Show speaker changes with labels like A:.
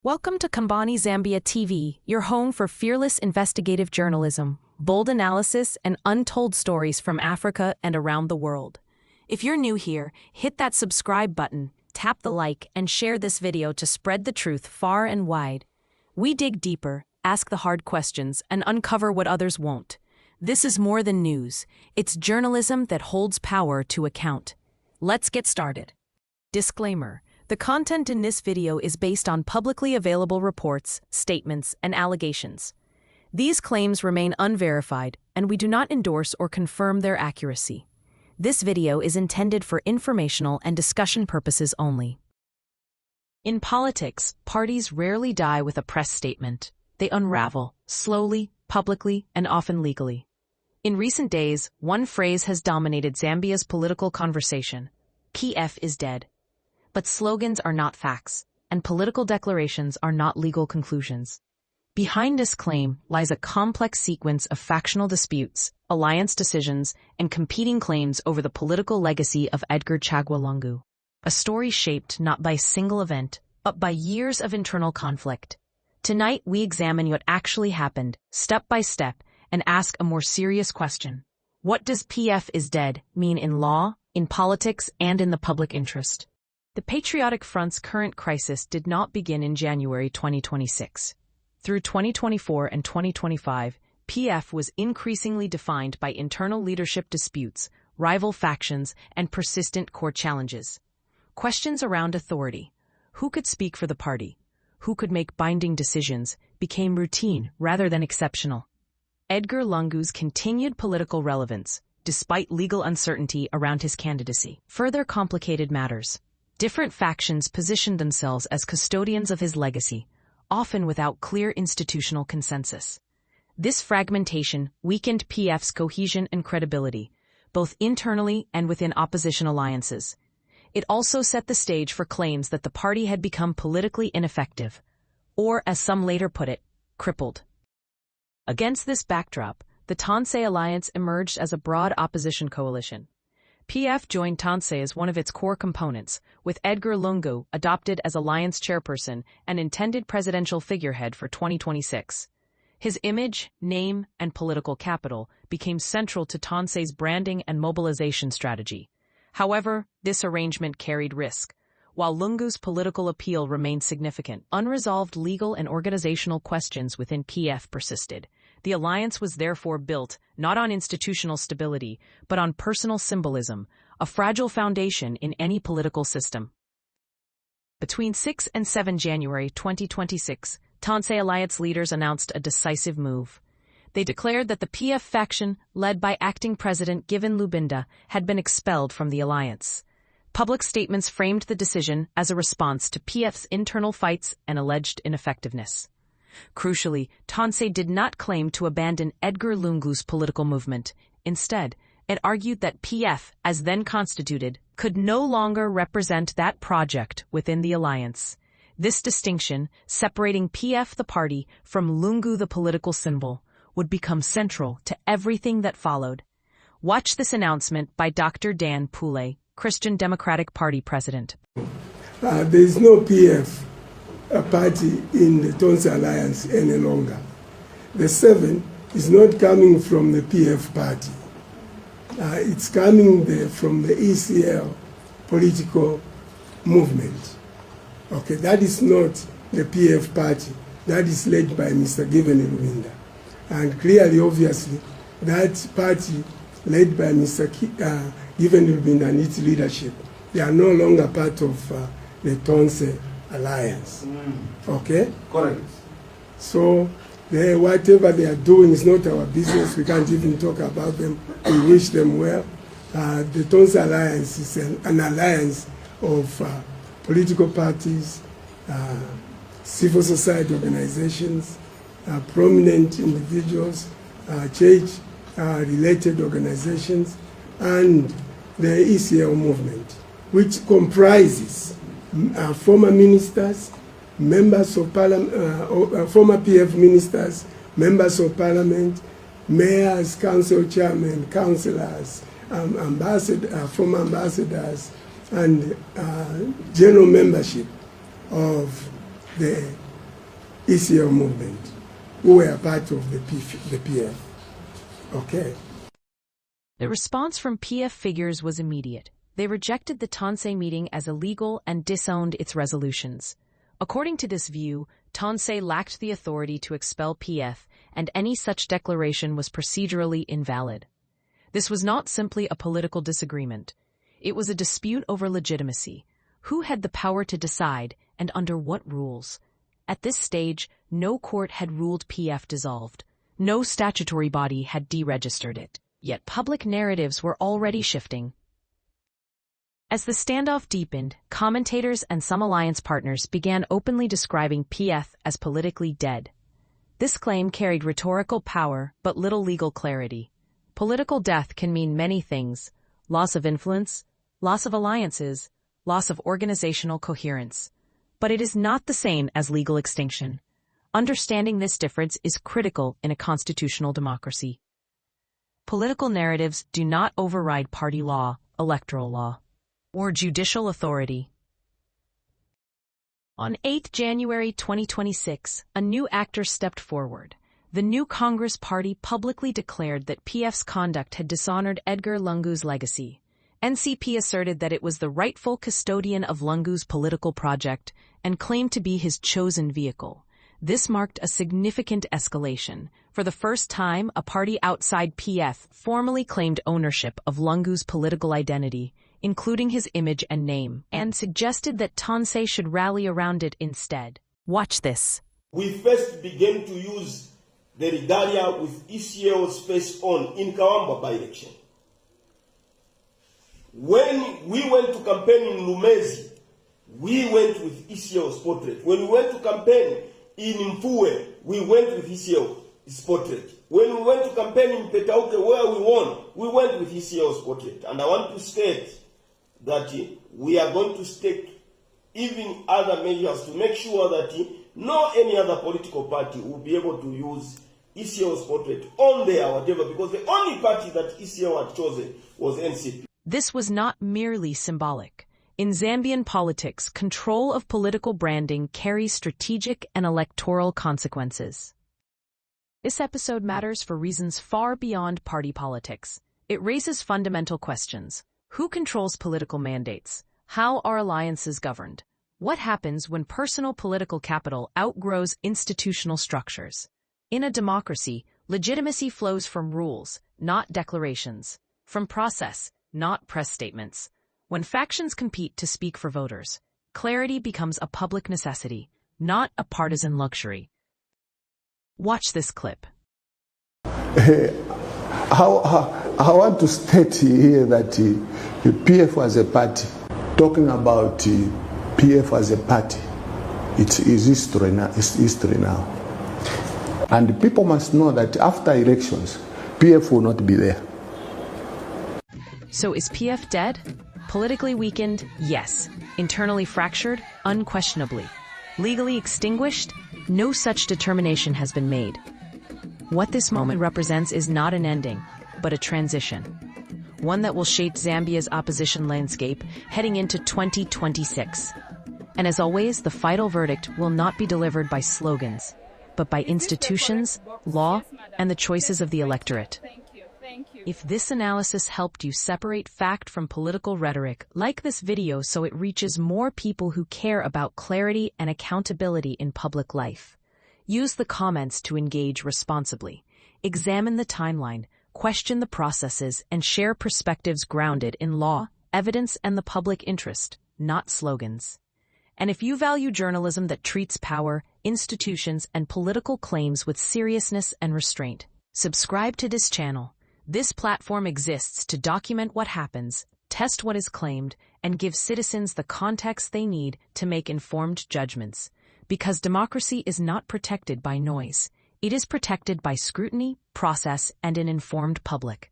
A: Welcome to Kambani Zambia TV, your home for fearless investigative journalism, bold analysis, and untold stories from Africa and around the world. If you're new here, hit that subscribe button, tap the like, and share this video to spread the truth far and wide. We dig deeper, ask the hard questions, and uncover what others won't. This is more than news. It's journalism that holds power to account. Let's get started. Disclaimer. The content in this video is based on publicly available reports, statements, and allegations. These claims remain unverified, and we do not endorse or confirm their accuracy. This video is intended for informational and discussion purposes only. In politics, parties rarely die with a press statement. They unravel, slowly, publicly, and often legally. In recent days, one phrase has dominated Zambia's political conversation: PF is dead. But slogans are not facts, and political declarations are not legal conclusions. Behind this claim lies a complex sequence of factional disputes, alliance decisions, and competing claims over the political legacy of Edgar Lungu. A story shaped not by a single event, but by years of internal conflict. Tonight we examine what actually happened, step by step, and ask a more serious question. What does PF is dead mean in law, in politics, and in the public interest? The Patriotic Front's current crisis did not begin in January 2026. Through 2024 and 2025, PF was increasingly defined by internal leadership disputes, rival factions, and persistent core challenges. Questions around authority, who could speak for the party, who could make binding decisions, became routine rather than exceptional. Edgar Lungu's continued political relevance, despite legal uncertainty around his candidacy, further complicated matters. Different factions positioned themselves as custodians of his legacy, often without clear institutional consensus. This fragmentation weakened PF's cohesion and credibility, both internally and within opposition alliances. It also set the stage for claims that the party had become politically ineffective, or, as some later put it, crippled. Against this backdrop, the Tonse Alliance emerged as a broad opposition coalition. PF joined Tonse as one of its core components, with Edgar Lungu adopted as alliance chairperson and intended presidential figurehead for 2026. His image, name, and political capital became central to Tonse's branding and mobilization strategy. However, this arrangement carried risk. While Lungu's political appeal remained significant, unresolved legal and organizational questions within PF persisted. The alliance was therefore built not on institutional stability, but on personal symbolism, a fragile foundation in any political system. Between 6 and 7 January 2026, Tonse Alliance leaders announced a decisive move. They declared that the PF faction, led by acting president Given Lubinda, had been expelled from the alliance. Public statements framed the decision as a response to PF's internal fights and alleged ineffectiveness. Crucially, Tonse did not claim to abandon Edgar Lungu's political movement. Instead, it argued that PF, as then constituted, could no longer represent that project within the alliance. This distinction, separating PF the party from Lungu the political symbol, would become central to everything that followed. Watch this announcement by Dr. Dan Pule, Christian Democratic Party president.
B: There is no PF party in the Tonse Alliance any longer. The 7 is not coming from the PF party. It's coming from the ECL political movement. Okay, that is not the PF party. That is led by Mr. Given Lubinda. And clearly, obviously, that party led by Mr. Given Lubinda and its leadership, they are no longer part of the Tonse Alliance. Okay?
C: Correct.
B: So whatever they are doing is not our business. We can't even talk about them. We wish them well. The Tonse Alliance is an alliance of political parties, civil society organizations, prominent individuals, church-related organizations, and the ECL movement, which comprises former ministers, members of parliament, former PF ministers, members of parliament, mayors, council chairmen, councillors, former ambassadors, and general membership of the ECL movement who were part of the PF. Okay.
A: The response from PF figures was immediate. They rejected the Tonse meeting as illegal and disowned its resolutions. According to this view, Tonse lacked the authority to expel PF, and any such declaration was procedurally invalid. This was not simply a political disagreement. It was a dispute over legitimacy. Who had the power to decide, and under what rules? At this stage, no court had ruled PF dissolved. No statutory body had deregistered it. Yet public narratives were already shifting. As the standoff deepened, commentators and some alliance partners began openly describing PF as politically dead. This claim carried rhetorical power but little legal clarity. Political death can mean many things: loss of influence, loss of alliances, loss of organizational coherence. But it is not the same as legal extinction. Understanding this difference is critical in a constitutional democracy. Political narratives do not override party law, electoral law, or judicial authority. On 8 January 2026, a new actor stepped forward. The new Congress Party publicly declared that PF's conduct had dishonored Edgar Lungu's legacy. NCP asserted that it was the rightful custodian of Lungu's political project and claimed to be his chosen vehicle. This marked a significant escalation. For the first time, a party outside PF formally claimed ownership of Lungu's political identity, including his image and name, and suggested that Tonse should rally around it instead. Watch this.
C: We first began to use the regalia with ECL's face on in Kawamba by-election. When we went to campaign in Lumezi, we went with ECL's portrait. When we went to campaign in Mfue, we went with ECL's portrait. When we went to campaign in Petauke, where we won, we went with ECL's portrait. And I want to state that we are going to take even other measures to make sure that no any other political party will be able to use ECL's portrait on there, whatever, because the only party that ECL had chosen was NCP.
A: This was not merely symbolic. In Zambian politics, control of political branding carries strategic and electoral consequences. This episode matters for reasons far beyond party politics. It raises fundamental questions. Who controls political mandates? How are alliances governed? What happens when personal political capital outgrows institutional structures? In a democracy, legitimacy flows from rules, not declarations, from process, not press statements. When factions compete to speak for voters, clarity becomes a public necessity, not a partisan luxury. Watch this clip.
D: I want to state here that the PF as a party, talking about PF as a party, it is history now. It's history now. And people must know that after elections, PF will not be there.
A: So is PF dead? Politically weakened? Yes. Internally fractured? Unquestionably. Legally extinguished? No such determination has been made. What this moment represents is not an ending, but a transition. One that will shape Zambia's opposition landscape heading into 2026. And as always, the final verdict will not be delivered by slogans, but by institutions, law, and the choices of the electorate. If this analysis helped you separate fact from political rhetoric, like this video so it reaches more people who care about clarity and accountability in public life. Use the comments to engage responsibly. Examine the timeline, question the processes, and share perspectives grounded in law, evidence, and the public interest, not slogans. And if you value journalism that treats power, institutions, and political claims with seriousness and restraint, subscribe to this channel. This platform exists to document what happens, test what is claimed, and give citizens the context they need to make informed judgments. Because democracy is not protected by noise. It is protected by scrutiny, process, and an informed public.